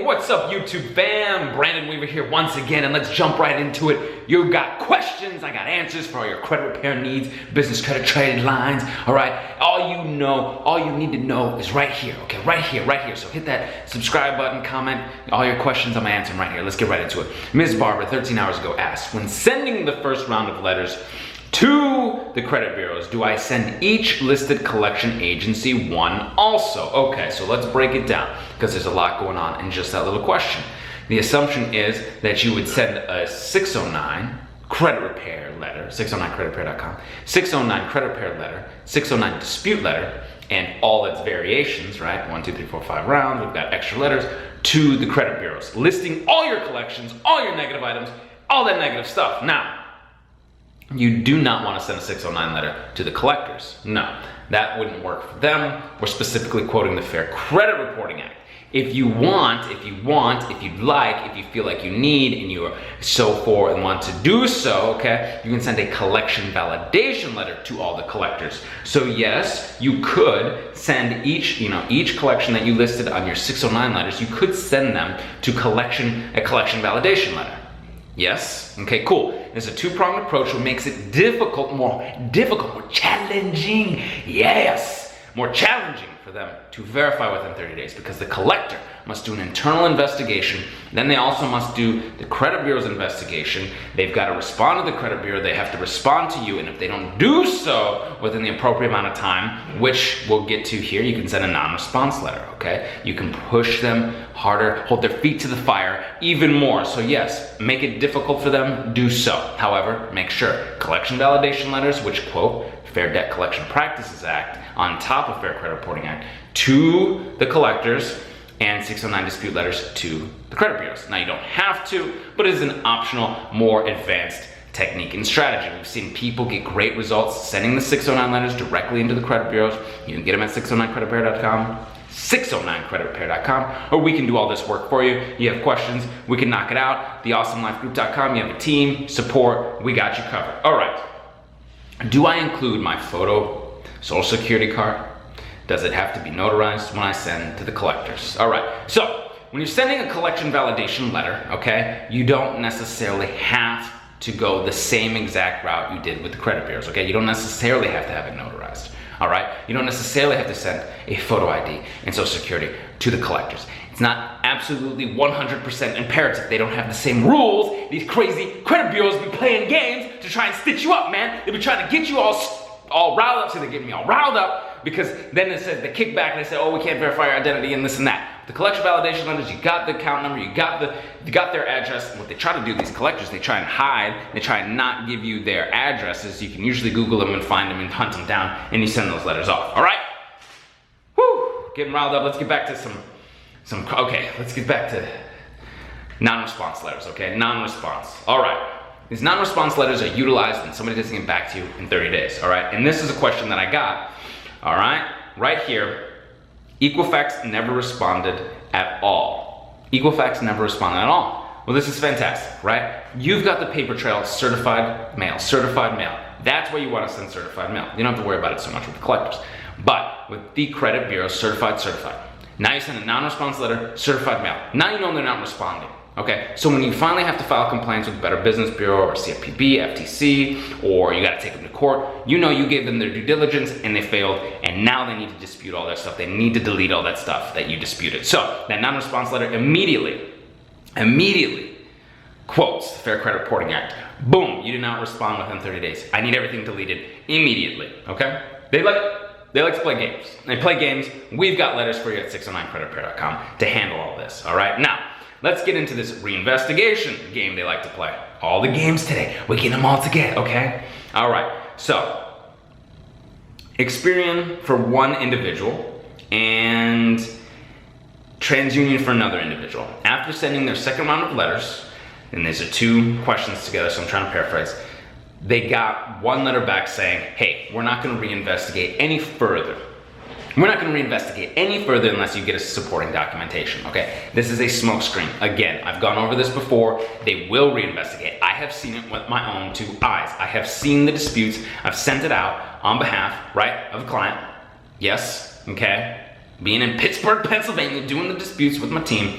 what's up YouTube fam? Brandon Weaver here once again, and let's jump right into it. You got questions, I got answers for all your credit repair needs, business credit trading lines, all right? All you need to know is right here, okay? Right here. So hit that subscribe button, comment, all your questions I'm answering right here. Let's get right into it. Ms. Barbara, 13 hours ago, asked, when sending the first round of letters to the credit bureaus, do I send each listed collection agency one also? Okay, so let's break it down because there's a lot going on in just that little question. The assumption is that you would send a 609 credit repair letter, 609creditrepair.com, 609 credit repair letter, 609 dispute letter, and all its variations, right? 1, 2, 3, 4, 5 rounds, we've got extra letters to the credit bureaus, listing all your collections, all your negative items, all that negative stuff. Now, you do not want to send a 609 letter to the collectors. No, that wouldn't work for them. We're specifically quoting the Fair Credit Reporting Act. If you'd like, if you feel like you need, and you are so for and want to do so, okay, you can send a collection validation letter to all the collectors. So yes, you could send each collection that you listed on your 609 letters, you could send them to a collection validation letter. Yes? Okay, cool. There's a two-pronged approach which makes it more challenging. Yes! More challenging for them to verify within 30 days because the collector must do an internal investigation. Then they also must do the credit bureau's investigation. They've got to respond to the credit bureau. They have to respond to you. And if they don't do so within the appropriate amount of time, which we'll get to here, you can send a non-response letter, okay? You can push them harder, hold their feet to the fire even more. So yes, make it difficult for them, do so. However, make sure collection validation letters, which quote Fair Debt Collection Practices Act on top of Fair Credit Reporting Act to the collectors, and 609 dispute letters to the credit bureaus. Now you don't have to, but it is an optional, more advanced technique and strategy. We've seen people get great results sending the 609 letters directly into the credit bureaus. You can get them at 609creditrepair.com, 609creditrepair.com, or we can do all this work for you. You have questions, we can knock it out. TheAwesomeLifeGroup.com, you have a team, support, we got you covered. All right, do I include my photo, social security card? Does it have to be notarized when I send to the collectors? All right, so when you're sending a collection validation letter, okay, you don't necessarily have to go the same exact route you did with the credit bureaus, okay? You don't necessarily have to have it notarized, all right? You don't necessarily have to send a photo ID and social security to the collectors. It's not absolutely 100% imperative. They don't have the same rules. These crazy credit bureaus be playing games to try and stitch you up, man. They be trying to get you all riled up, so they get me all riled up, because then it says the kickback and they say, oh, we can't verify your identity and this and that. The collection validation letters, you got the account number, you got their address. What they try to do, these collectors, they try and hide, they try and not give you their addresses. You can usually Google them and find them and hunt them down, and you send those letters off, all right? Whew, getting riled up. Let's get back to let's get back to non-response letters, okay? Non-response, all right. These non-response letters are utilized when somebody doesn't get back to you in 30 days, all right? And this is a question that I got, all right? Right here, Equifax never responded at all. Equifax never responded at all. Well, this is fantastic, right? You've got the paper trail, certified mail. That's where you want to send certified mail. You don't have to worry about it so much with the collectors. But with the credit bureau, certified. Now you send a non-response letter, certified mail. Now you know they're not responding. Okay, so when you finally have to file complaints with Better Business Bureau or CFPB, FTC, or you gotta take them to court, you know you gave them their due diligence and they failed, and now they need to dispute all their stuff. They need to delete all that stuff that you disputed. So that non-response letter immediately quotes the Fair Credit Reporting Act. Boom, you did not respond within 30 days. I need everything deleted immediately, okay? They like to play games. They play games. We've got letters for you at 609creditrepair.com to handle all this, all right? Now, let's get into this reinvestigation game they like to play. All the games today, we get them all together, okay? All right, so Experian for one individual and TransUnion for another individual. After sending their second round of letters, and these are two questions together, so I'm trying to paraphrase, they got one letter back saying, hey, we're not gonna reinvestigate any further. We're not going to reinvestigate any further unless you get us supporting documentation, okay? This is a smokescreen. Again, I've gone over this before. They will reinvestigate. I have seen it with my own two eyes. I have seen the disputes. I've sent it out on behalf, right, of a client. Yes, okay? Being in Pittsburgh, Pennsylvania, doing the disputes with my team.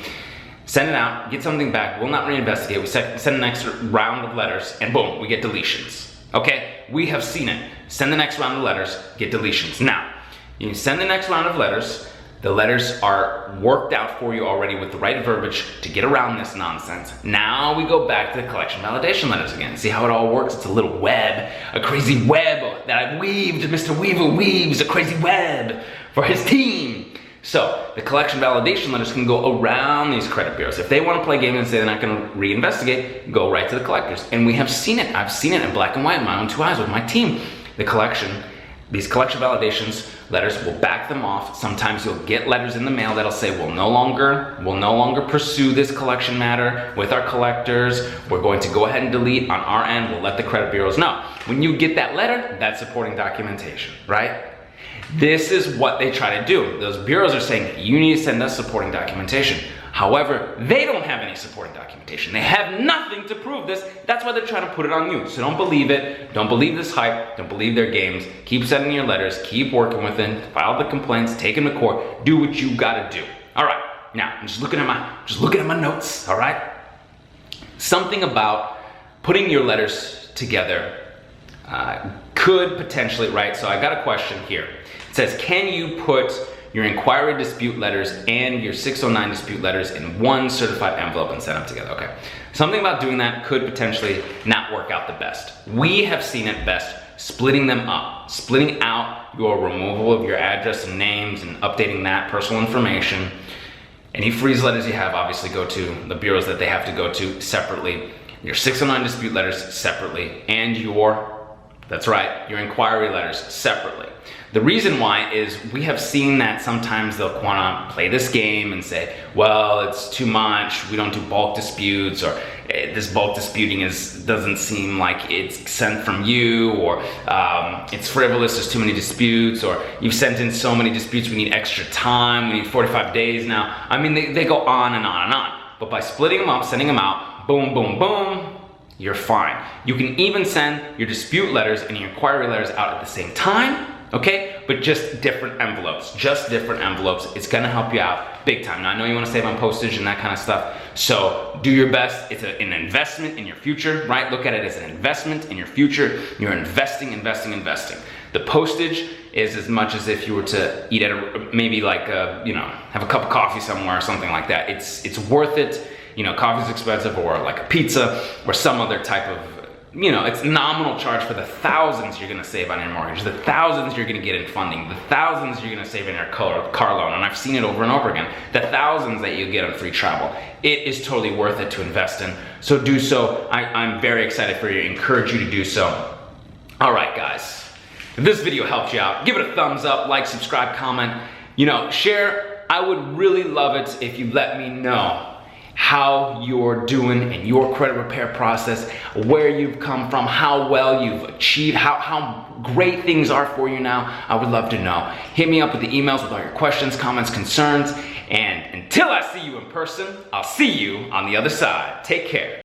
send it out, get something back, we'll not reinvestigate, we send the next round of letters, and boom, we get deletions. Okay, we have seen it. Send the next round of letters, get deletions. Now, you send the next round of letters, the letters are worked out for you already with the right verbiage to get around this nonsense. Now we go back to the collection validation letters again. See how it all works? It's a little web, a crazy web that I've weaved. Mr. Weaver weaves a crazy web for his team. So the collection validation letters can go around these credit bureaus. If they want to play games and say they're not going to reinvestigate, go right to the collectors. And we have seen it. I've seen it in black and white in my own two eyes with my team. These collection validations letters will back them off. Sometimes you'll get letters in the mail that'll say we'll no longer pursue this collection matter with our collectors. We're going to go ahead and delete on our end. We'll let the credit bureaus know. When you get that letter, that's supporting documentation, right? This is what they try to do. Those bureaus are saying you need to send us supporting documentation. However, they don't have any supporting documentation. They have nothing to prove this. That's why they're trying to put it on you. So don't believe it. Don't believe this hype. Don't believe their games. Keep sending your letters. Keep working with it. File the complaints. Take them to court. Do what you gotta do. All right. Now, I'm just looking at my notes. All right. Something about putting your letters together could potentially, right? So I got a question here. It says, can you put your inquiry dispute letters and your 609 dispute letters in one certified envelope and send them together? Okay. Something about doing that could potentially not work out the best. We have seen it best splitting them up, splitting out your removal of your address and names and updating that personal information. Any freeze letters you have obviously go to the bureaus that they have to go to separately. Your 609 dispute letters separately, and that's right, your inquiry letters separately. The reason why is we have seen that sometimes they'll want to play this game and say, well, it's too much, we don't do bulk disputes, or this bulk disputing doesn't seem like it's sent from you, or it's frivolous, there's too many disputes, or you've sent in so many disputes, we need extra time, we need 45 days now. I mean, they go on and on and on. But by splitting them up, sending them out, boom, boom, boom, you're fine. You can even send your dispute letters and your inquiry letters out at the same time, okay? But just different envelopes, It's gonna help you out big time. Now, I know you wanna save on postage and that kind of stuff, so do your best. It's an investment in your future, right? Look at it as an investment in your future. You're investing. The postage is as much as if you were to eat at have a cup of coffee somewhere or something like that. It's worth it. You know, coffee's expensive, or like a pizza, or some other type of, it's nominal charge for the thousands you're gonna save on your mortgage, the thousands you're gonna get in funding, the thousands you're gonna save in your car loan, and I've seen it over and over again, the thousands that you get on free travel. It is totally worth it to invest in, so do so. I'm very excited for you, encourage you to do so. All right, guys, if this video helped you out, give it a thumbs up, like, subscribe, comment, share. I would really love it if you let me know how you're doing in your credit repair process, where you've come from, how well you've achieved, how great things are for you now. I would love to know. Hit me up with the emails with all your questions, comments, concerns, and until I see you in person, I'll see you on the other side. Take care.